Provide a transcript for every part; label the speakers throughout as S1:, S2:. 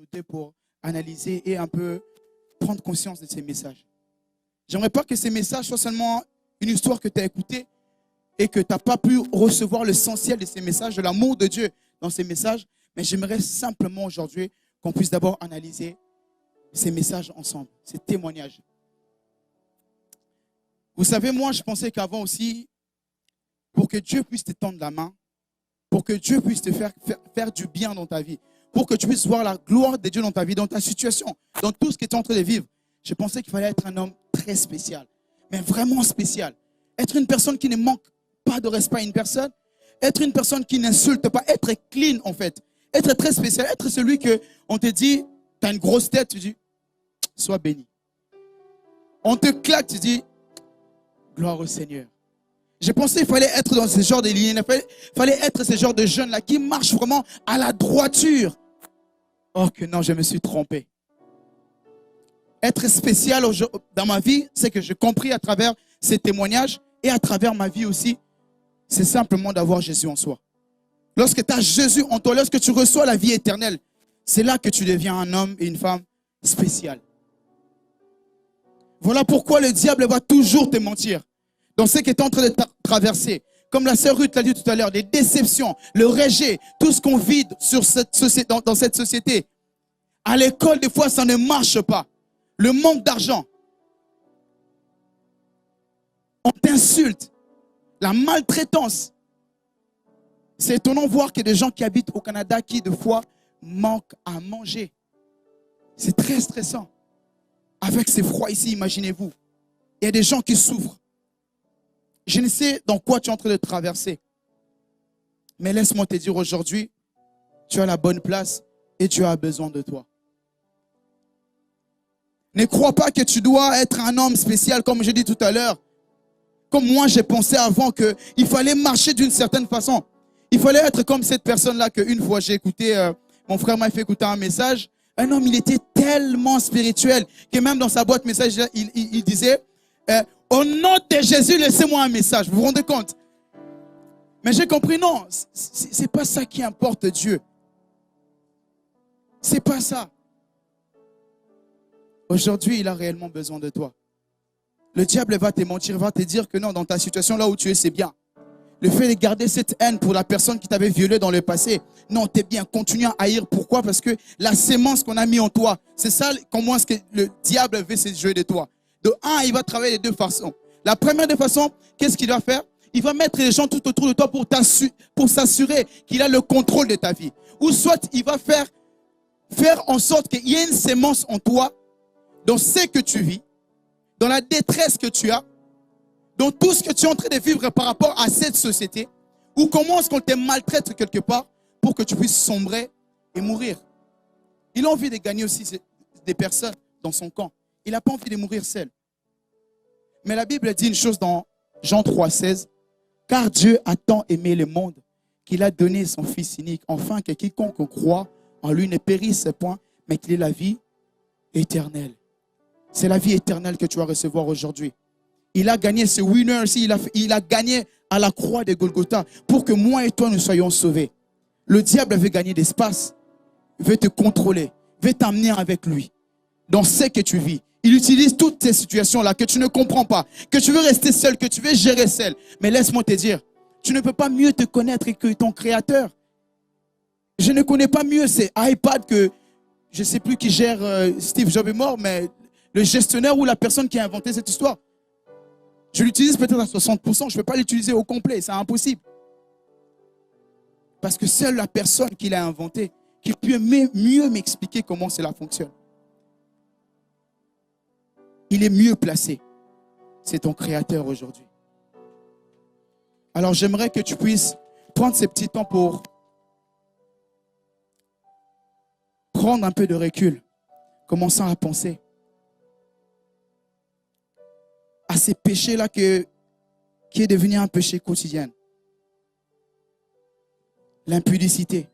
S1: ou deux pour analyser et un peu prendre conscience de ces messages. J'aimerais pas que ces messages soient seulement une histoire que tu as écoutée et que tu n'as pas pu recevoir l'essentiel de ces messages, de l'amour de Dieu dans ces messages, mais j'aimerais simplement aujourd'hui qu'on puisse d'abord analyser ces messages ensemble, ces témoignages. Vous savez, moi, je pensais qu'avant aussi, pour que Dieu puisse te tendre la main, pour que Dieu puisse te faire du bien dans ta vie, pour que tu puisses voir la gloire de Dieu dans ta vie, dans ta situation, dans tout ce que tu es en train de vivre, je pensais qu'il fallait être un homme très spécial, mais vraiment spécial. Être une personne qui ne manque pas de respect à une personne, être une personne qui n'insulte pas, être clean en fait, être très spécial, être celui que on te dit, tu as une grosse tête, tu dis, sois béni. On te claque, tu dis, gloire au Seigneur. Je pensais qu'il fallait être dans ce genre de lignes, il fallait être ce genre de jeunes-là qui marchent vraiment à la droiture. Oh que non, je me suis trompé. Être spécial dans ma vie, c'est que j'ai compris à travers ces témoignages et à travers ma vie aussi, c'est simplement d'avoir Jésus en soi. Lorsque tu as Jésus en toi, lorsque tu reçois la vie éternelle, c'est là que tu deviens un homme et une femme spécial. Voilà pourquoi le diable va toujours te mentir dans ce que tu es en train de traverser. Comme la sœur Ruth l'a dit tout à l'heure, les déceptions, le rejet, tout ce qu'on vit dans cette société. À l'école, des fois, ça ne marche pas. Le manque d'argent. On t'insulte. La maltraitance. C'est étonnant de voir qu'il y a des gens qui habitent au Canada qui, des fois, manquent à manger. C'est très stressant. Avec ces froids ici, imaginez-vous. Il y a des gens qui souffrent. Je ne sais dans quoi tu es en train de traverser. Mais laisse-moi te dire aujourd'hui, tu as la bonne place et Dieu a besoin de toi. Ne crois pas que tu dois être un homme spécial, comme j'ai dit tout à l'heure. Comme moi, j'ai pensé avant qu'il fallait marcher d'une certaine façon. Il fallait être comme cette personne-là qu'une fois j'ai écouté, mon frère m'a fait écouter un message. Un homme, il était tellement spirituel que même dans sa boîte message, il disait au nom de Jésus, laissez-moi un message. Vous vous rendez compte? Mais j'ai compris, non, c'est pas ça qui importe Dieu. C'est pas ça. Aujourd'hui, il a réellement besoin de toi. Le diable va te mentir, va te dire que non, dans ta situation là où tu es, c'est bien. Le fait de garder cette haine pour la personne qui t'avait violé dans le passé, non, t'es bien, continue à haïr. Pourquoi? Parce que la sémence qu'on a mis en toi, c'est ça, comment est-ce que le diable veut se jouer de toi. De un, il va travailler de deux façons. La première des façons, qu'est-ce qu'il va faire? Il va mettre les gens tout autour de toi pour s'assurer qu'il a le contrôle de ta vie. Ou soit, il va faire en sorte qu'il y ait une sémence en toi, dans ce que tu vis, dans la détresse que tu as, dans tout ce que tu es en train de vivre par rapport à cette société, ou comment est-ce qu'on te maltraite quelque part pour que tu puisses sombrer et mourir. Il a envie de gagner aussi des personnes dans son camp. Il n'a pas envie de mourir seul. Mais la Bible dit une chose dans Jean 3,16. Car Dieu a tant aimé le monde qu'il a donné son Fils unique, afin que quiconque croit en lui ne périsse point, mais qu'il ait la vie éternelle. C'est la vie éternelle que tu vas recevoir aujourd'hui. Il a gagné ce winner aussi, il a gagné à la croix de Golgotha pour que moi et toi nous soyons sauvés. Le diable veut gagner d'espace, veut te contrôler, veut t'amener avec lui dans ce que tu vis. Il utilise toutes ces situations-là que tu ne comprends pas, que tu veux rester seul, que tu veux gérer seul. Mais laisse-moi te dire, tu ne peux pas mieux te connaître que ton créateur. Je ne connais pas mieux ces iPads que, je ne sais plus qui gère, Steve Jobs est mort, mais le gestionnaire ou la personne qui a inventé cette histoire. Je l'utilise peut-être à 60%, je ne peux pas l'utiliser au complet, c'est impossible. Parce que seule la personne qui l'a inventé, qui peut mieux m'expliquer comment cela fonctionne. Il est mieux placé. C'est ton créateur aujourd'hui. Alors j'aimerais que tu puisses prendre ces petits temps pour prendre un peu de recul, commençant à penser à ces péchés-là qui est devenu un péché quotidien. L'impudicité.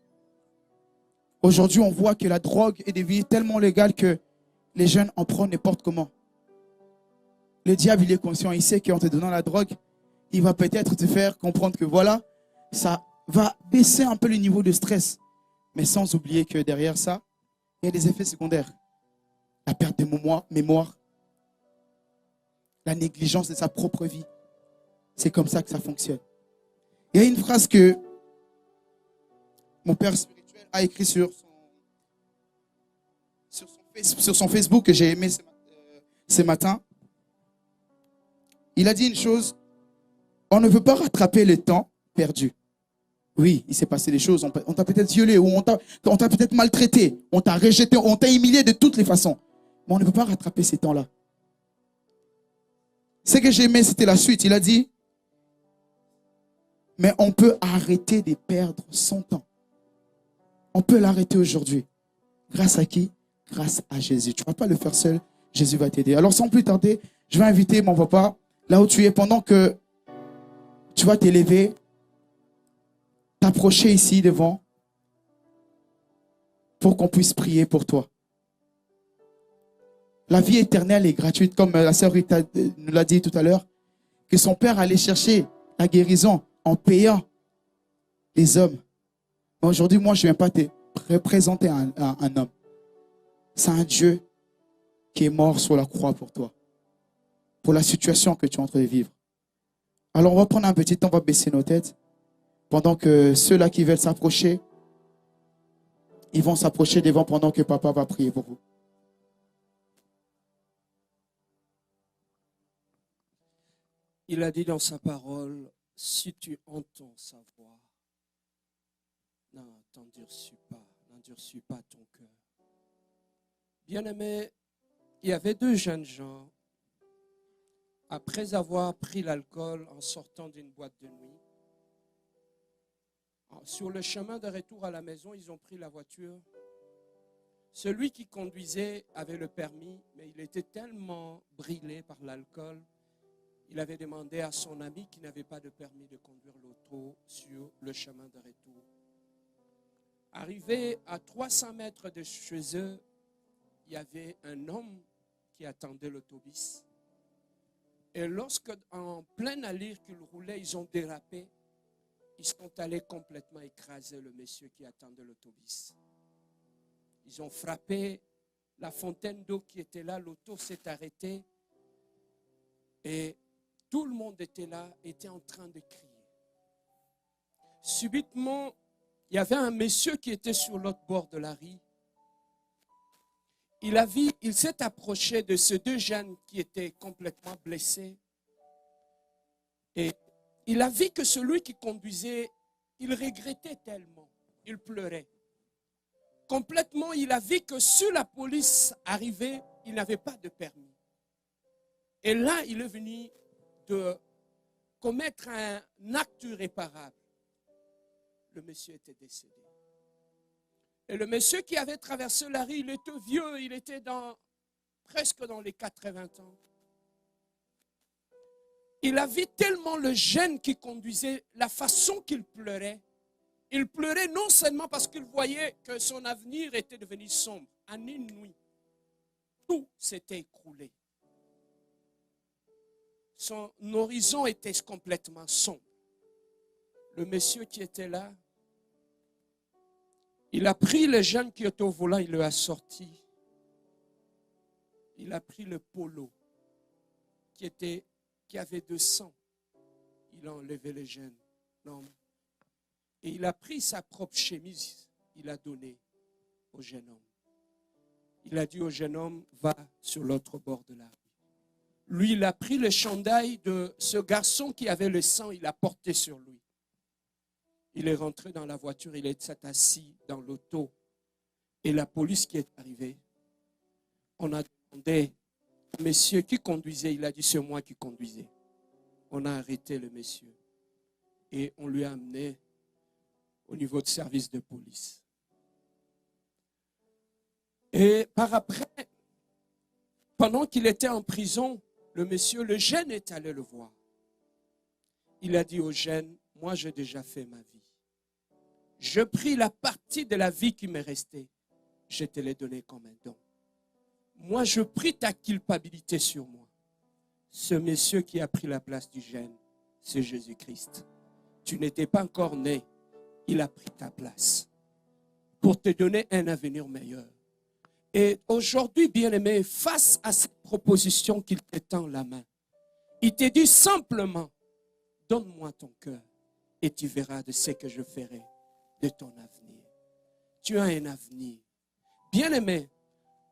S1: Aujourd'hui, on voit que la drogue est devenue tellement légale que les jeunes en prennent n'importe comment. Le diable, il est conscient, il sait qu'en te donnant la drogue, il va peut-être te faire comprendre que voilà, ça va baisser un peu le niveau de stress. Mais sans oublier que derrière ça, Il y a des effets secondaires. La perte de mémoire, la négligence de sa propre vie. C'est comme ça que ça fonctionne. Il y a une phrase que mon père spirituel a écrite sur son Facebook que j'ai aimé ce matin. Il a dit une chose: on ne peut pas rattraper le temps perdu. Oui, il s'est passé des choses, on t'a peut-être violé, ou on t'a peut-être maltraité, on t'a rejeté, on t'a humilié de toutes les façons. Mais on ne peut pas rattraper ces temps-là. Ce que j'ai aimé, c'était la suite. Il a dit, mais on peut arrêter de perdre son temps. On peut l'arrêter aujourd'hui. Grâce à qui? Grâce à Jésus. Tu ne vas pas le faire seul, Jésus va t'aider. Alors sans plus tarder, je vais inviter mon papa, là où tu es, pendant que tu vas t'élever, t'approcher ici devant pour qu'on puisse prier pour toi. La vie éternelle est gratuite, comme la sœur Rita nous l'a dit tout à l'heure, que son père allait chercher la guérison en payant les hommes. Mais aujourd'hui, moi, je ne viens pas te représenter un homme. C'est un Dieu qui est mort sur la croix pour toi, pour la situation que tu es en train de vivre. Alors, on va prendre un petit temps, on va baisser nos têtes, pendant que ceux-là qui veulent s'approcher, ils vont s'approcher devant pendant que papa va prier pour vous.
S2: Il a dit dans sa parole, si tu entends sa voix, n'endurcis pas ton cœur. Bien-aimé, il y avait deux jeunes gens, après avoir pris l'alcool en sortant d'une boîte de nuit, sur le chemin de retour à la maison, ils ont pris la voiture. Celui qui conduisait avait le permis, mais il était tellement brûlé par l'alcool, il avait demandé à son ami qui n'avait pas de permis de conduire l'auto sur le chemin de retour. Arrivé à 300 mètres de chez eux, il y avait un homme qui attendait l'autobus. Et lorsque, en pleine allure qu'ils roulaient, ils ont dérapé, ils sont allés complètement écraser le monsieur qui attendait l'autobus. Ils ont frappé la fontaine d'eau qui était là, l'auto s'est arrêtée et tout le monde était là, était en train de crier. Subitement, il y avait un monsieur qui était sur l'autre bord de la rue. Il s'est approché de ces deux jeunes qui étaient complètement blessés. Et il a vu que celui qui conduisait, il regrettait tellement. Il pleurait. Complètement, il a vu que si la police arrivait, il n'avait pas de permis. Et là, il est venu de commettre un acte irréparable. Le monsieur était décédé. Et le monsieur qui avait traversé la rue, il était vieux, il était presque dans les 80 ans. Il a vu tellement le jeune qui conduisait, la façon qu'il pleurait. Il pleurait non seulement parce qu'il voyait que son avenir était devenu sombre. En une nuit, tout s'était écroulé. Son horizon était complètement sombre. Le monsieur qui était là, il a pris le jeune qui était au volant, il le a sorti. Il a pris le polo qui avait de sang. Il a enlevé le jeune homme. Et il a pris sa propre chemise, il a donné au jeune homme. Il a dit au jeune homme, va sur l'autre bord de la rue. Lui, il a pris le chandail de ce garçon qui avait le sang, il l'a porté sur lui. Il est rentré dans la voiture, il s'est assis dans l'auto. Et la police qui est arrivée, on a demandé au monsieur qui conduisait, il a dit c'est moi qui conduisais. On a arrêté le monsieur et on lui a amené au niveau du service de police. Et par après, pendant qu'il était en prison, le jeune est allé le voir. Il a dit au jeune, moi j'ai déjà fait ma vie. Je pris la partie de la vie qui me restait. Je te l'ai donnée comme un don. Moi je pris ta culpabilité sur moi. Ce monsieur qui a pris la place du jeune, c'est Jésus-Christ. Tu n'étais pas encore né. Il a pris ta place pour te donner un avenir meilleur. Et aujourd'hui, bien-aimé, face à cette proposition qu'il te tend la main, il te dit simplement, donne-moi ton cœur et tu verras de ce que je ferai de ton avenir. Tu as un avenir. Bien-aimé,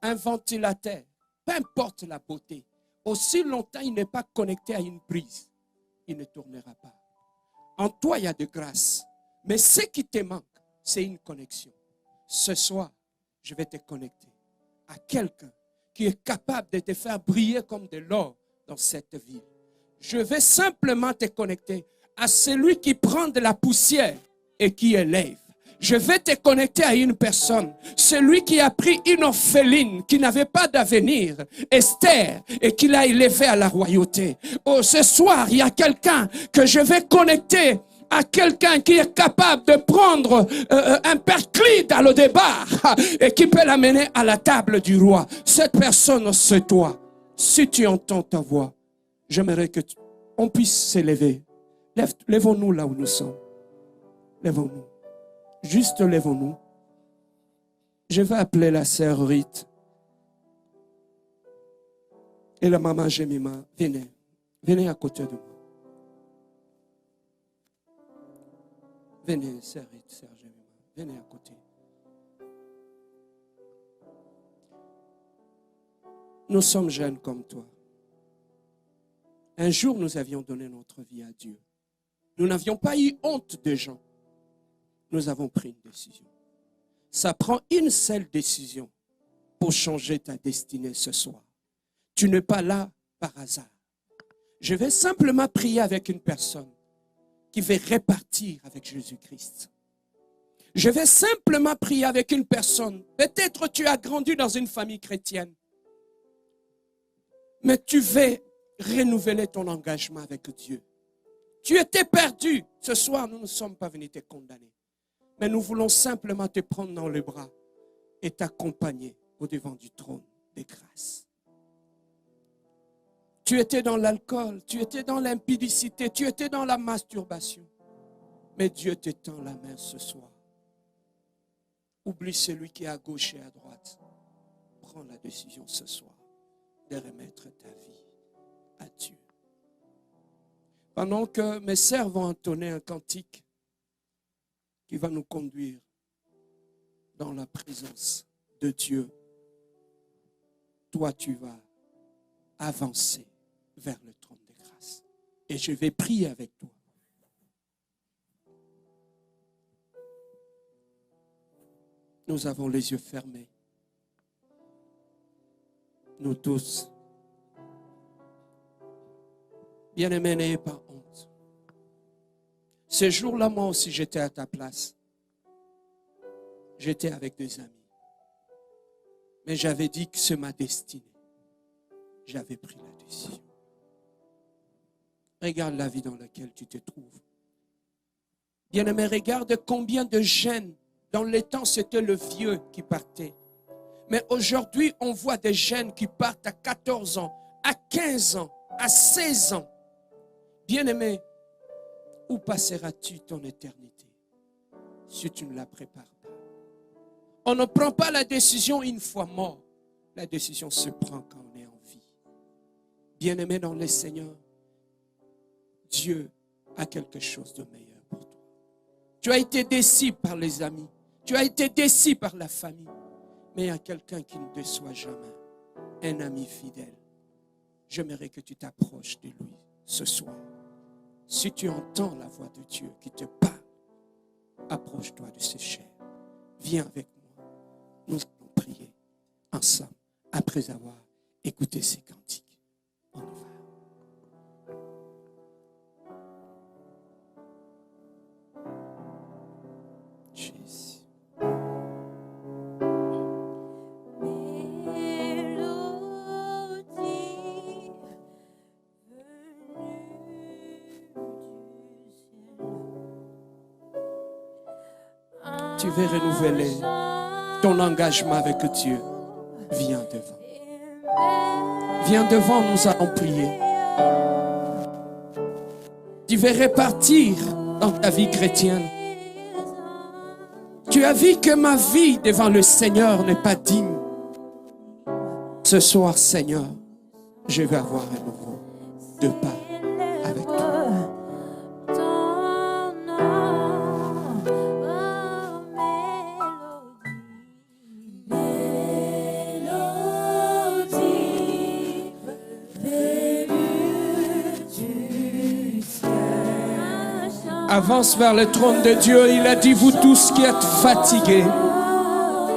S2: un ventilateur, peu importe la beauté, aussi longtemps il n'est pas connecté à une prise, il ne tournera pas. En toi, il y a de grâce. Mais ce qui te manque, c'est une connexion. Ce soir, je vais te connecter à quelqu'un qui est capable de te faire briller comme de l'or dans cette ville. Je vais simplement te connecter à celui qui prend de la poussière et qui élève. Je vais te connecter à une personne, celui qui a pris une orpheline qui n'avait pas d'avenir, Esther, et qui l'a élevée à la royauté. Oh, ce soir, il y a quelqu'un que je vais connecter à quelqu'un qui est capable de prendre un perclide à le départ et qui peut l'amener à la table du roi. Cette personne, c'est toi. Si tu entends ta voix, j'aimerais que on puisse s'élever. Lèvons-nous là où nous sommes. Lèvons-nous. Juste lèvons-nous. Je vais appeler la sœur Rite et la maman Jemima. Venez. Venez à côté de moi. Venez, sœur Rite, sœur Jemima. Venez à côté. Nous sommes jeunes comme toi. Un jour, nous avions donné notre vie à Dieu. Nous n'avions pas eu honte des gens. Nous avons pris une décision. Ça prend une seule décision pour changer ta destinée ce soir. Tu n'es pas là par hasard. Je vais simplement prier avec une personne qui veut repartir avec Jésus-Christ. Je vais simplement prier avec une personne. Peut-être tu as grandi dans une famille chrétienne, mais tu veux renouveler ton engagement avec Dieu. Tu étais perdu. Ce soir, nous ne sommes pas venus te condamner. Mais nous voulons simplement te prendre dans les bras et t'accompagner au-devant du trône des grâces. Tu étais dans l'alcool, tu étais dans l'impudicité, tu étais dans la masturbation. Mais Dieu te tend la main ce soir. Oublie celui qui est à gauche et à droite. Prends la décision ce soir de remettre ta vie à Dieu. Pendant que mes sœurs vont entonner un cantique qui va nous conduire dans la présence de Dieu, toi tu vas avancer vers le trône de grâce. Et je vais prier avec toi. Nous avons les yeux fermés. Nous tous. Bien-aimés, n'ayez pas honte. Ce jour-là, moi aussi, j'étais à ta place. J'étais avec des amis. Mais j'avais dit que c'est ma destinée. J'avais pris la décision. Regarde la vie dans laquelle tu te trouves. Bien-aimé, regarde combien de jeunes, dans les temps, c'était le vieux qui partait. Mais aujourd'hui, on voit des jeunes qui partent à 14 ans, à 15 ans, à 16 ans. Bien-aimé, où passeras-tu ton éternité si tu ne la prépares pas? On ne prend pas la décision une fois mort. La décision se prend quand on est en vie. Bien-aimé dans le Seigneur, Dieu a quelque chose de meilleur pour toi. Tu as été déçu par les amis. Tu as été déçu par la famille. Mais il y a quelqu'un qui ne déçoit jamais. Un ami fidèle. J'aimerais que tu t'approches de lui ce soir. Si tu entends la voix de Dieu qui te parle, approche-toi de ses chairs. Viens avec moi. Nous allons prier ensemble après avoir écouté ces cantiques. On y va. Jésus. Tu veux renouveler ton engagement avec Dieu. Viens devant. Viens devant, nous allons prier. Tu veux repartir dans ta vie chrétienne. Tu as vu que ma vie devant le Seigneur n'est pas digne. Ce soir, Seigneur, je vais avoir un nouveau de pas avec toi. Avance vers le trône de Dieu. Il a dit, vous tous qui êtes fatigués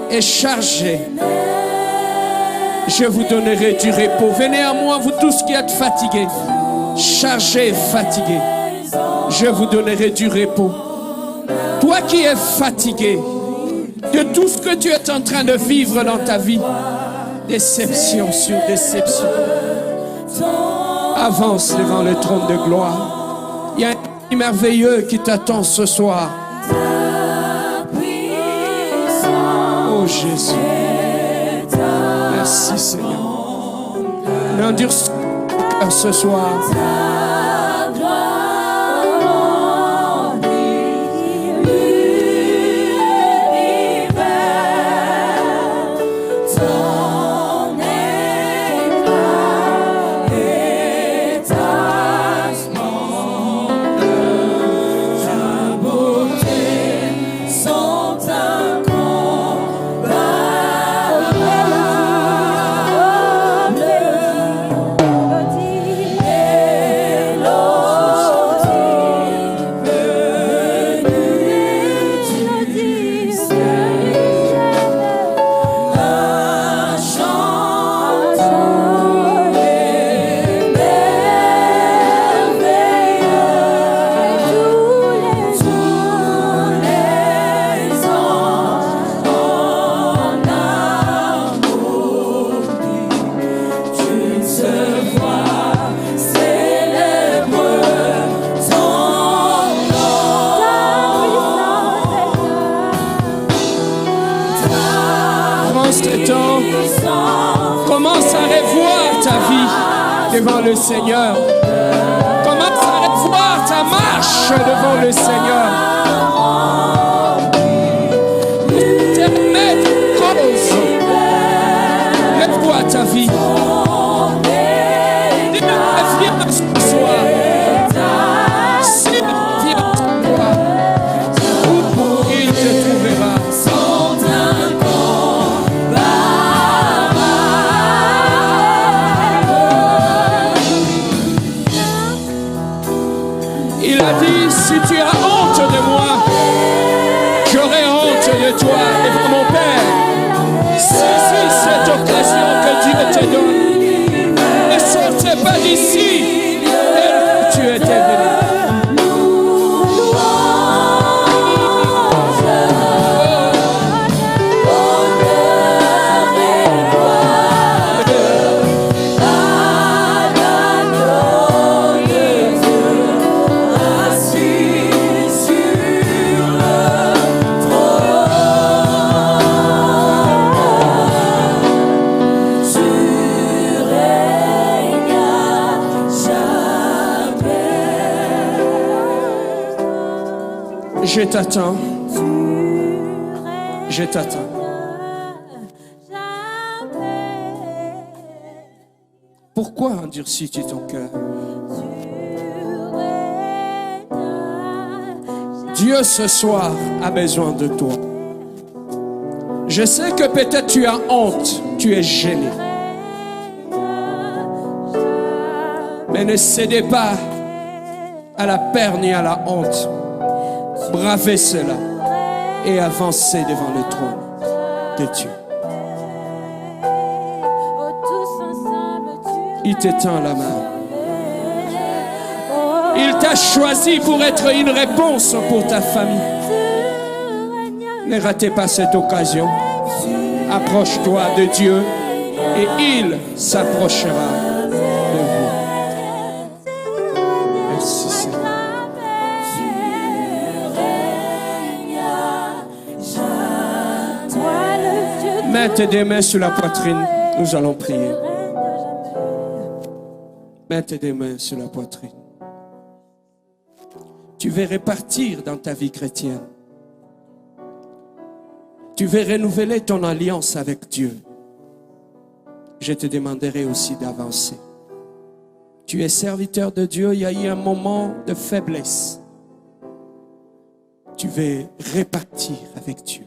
S2: et chargés, je vous donnerai du repos. Venez à moi, vous tous qui êtes fatigués, chargés et fatigués. Je vous donnerai du repos. Toi qui es fatigué de tout ce que tu es en train de vivre dans ta vie, déception sur déception, avance devant le trône de gloire. Il y a un merveilleux qui t'attend ce soir. Oh Jésus, merci Seigneur. L'endurcis ce soir. Commence à revoir ta vie devant le Seigneur. Commence à revoir ta marche devant le Seigneur. Te remettre en cause. Revois ta vie. Dieu revient ce soir. S'il revient ce soir, où il te trouvera. Il a dit, si tu as honte de moi, j'aurai honte de toi devant mon Père. Saisis cette occasion que Dieu te donne. Ne sortez pas d'ici tel que tu étais venu. Je t'attends. Je t'attends. Pourquoi endurcis-tu ton cœur? Dieu ce soir a besoin de toi. Je sais que peut-être tu as honte, tu es gêné. Mais ne cédez pas à la peur ni à la honte. Bravez cela et avancez devant le trône de Dieu. Il t'étend la main. Il t'a choisi pour être une réponse pour ta famille. Ne ratez pas cette occasion. Approche-toi de Dieu et il s'approchera de vous. Merci Seigneur. Mets tes mains sur la poitrine. Nous allons prier. Mets tes mains sur la poitrine. Tu veux repartir dans ta vie chrétienne. Tu veux renouveler ton alliance avec Dieu. je te demanderai aussi d'avancer. Tu es serviteur de Dieu, il y a eu un moment de faiblesse. Tu veux repartir avec Dieu.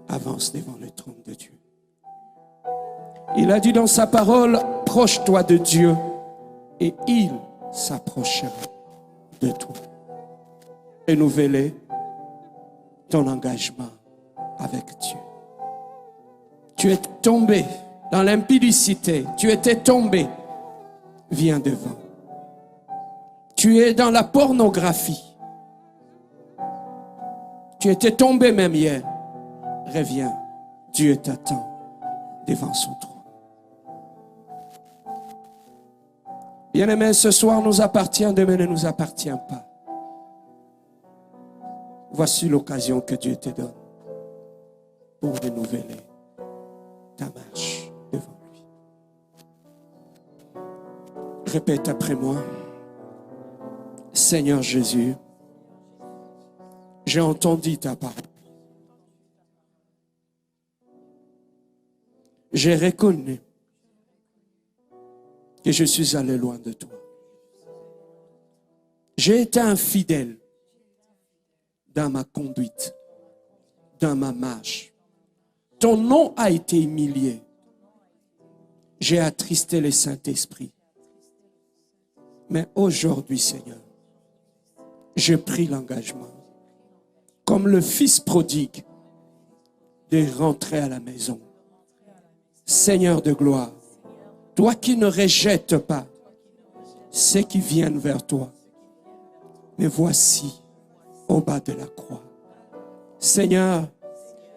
S2: Avance devant le trône de Dieu. Il a dit dans sa parole, approche-toi de Dieu et il s'approchera de toi. Renouveler ton engagement avec Dieu. Tu es tombé dans l'impudicité, tu étais tombé, viens devant. Tu es dans la pornographie. Tu étais tombé même hier. Reviens, Dieu t'attend devant son trône. Bien-aimé, ce soir nous appartient, demain ne nous appartient pas. Voici l'occasion que Dieu te donne pour renouveler ta marche devant lui. Répète après moi. Seigneur Jésus, j'ai entendu ta parole. J'ai reconnu que je suis allé loin de toi. J'ai été infidèle dans ma conduite, dans ma marche. Ton nom a été humilié. J'ai attristé le Saint-Esprit. Mais aujourd'hui, Seigneur, j'ai pris l'engagement, comme le fils prodigue, de rentrer à la maison. Seigneur de gloire, toi qui ne rejettes pas ceux qui viennent vers toi, mais voici au bas de la croix. Seigneur,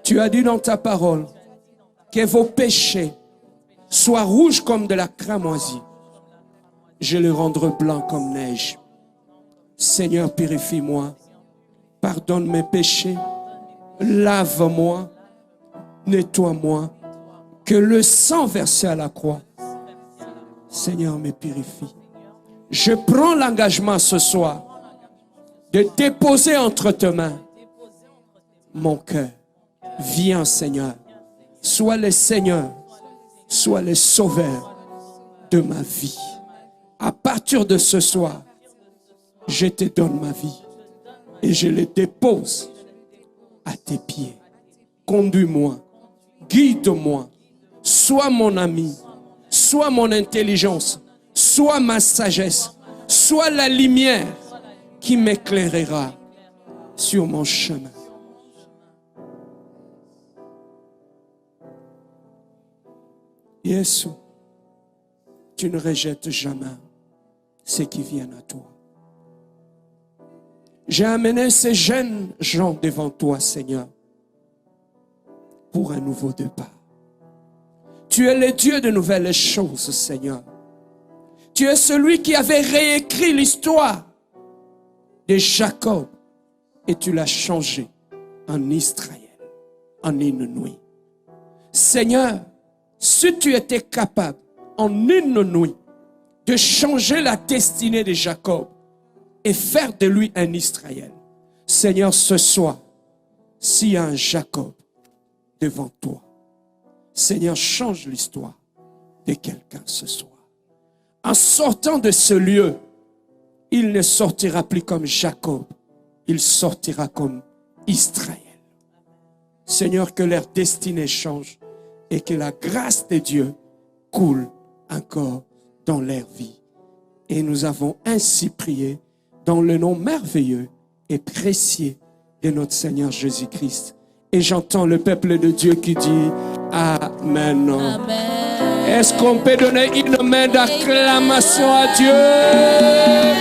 S2: tu as dit dans ta parole que vos péchés soient rouges comme de la cramoisie. Je les rendrai blancs comme neige. Seigneur, purifie-moi, pardonne mes péchés, lave-moi, nettoie-moi, que le sang versé à la croix, Seigneur, me purifie. Je prends l'engagement ce soir de déposer entre tes mains mon cœur. Viens, Seigneur, sois le Seigneur, sois le sauveur de ma vie. À partir de ce soir, je te donne ma vie et je le dépose à tes pieds. Conduis-moi, guide-moi, sois mon ami, sois mon intelligence, sois ma sagesse, sois la lumière qui m'éclairera sur mon chemin. Jésus, tu ne rejettes jamais ceux qui viennent à toi. J'ai amené ces jeunes gens devant toi, Seigneur, pour un nouveau départ. Tu es le Dieu de nouvelles choses, Seigneur. Tu es celui qui avait réécrit l'histoire de Jacob et tu l'as changé en Israël, en une nuit. Seigneur, si tu étais capable en une nuit de changer la destinée de Jacob et faire de lui un Israël, Seigneur, ce soir, s'il y a un Jacob devant toi, Seigneur, change l'histoire de quelqu'un ce soir. En sortant de ce lieu, il ne sortira plus comme Jacob, il sortira comme Israël. Seigneur, que leur destinée change et que la grâce de Dieu coule encore dans leur vie. Et nous avons ainsi prié dans le nom merveilleux et précieux de notre Seigneur Jésus-Christ. Et j'entends le peuple de Dieu qui dit Amen. Amen. Est-ce qu'on peut donner une main d'acclamation à Dieu?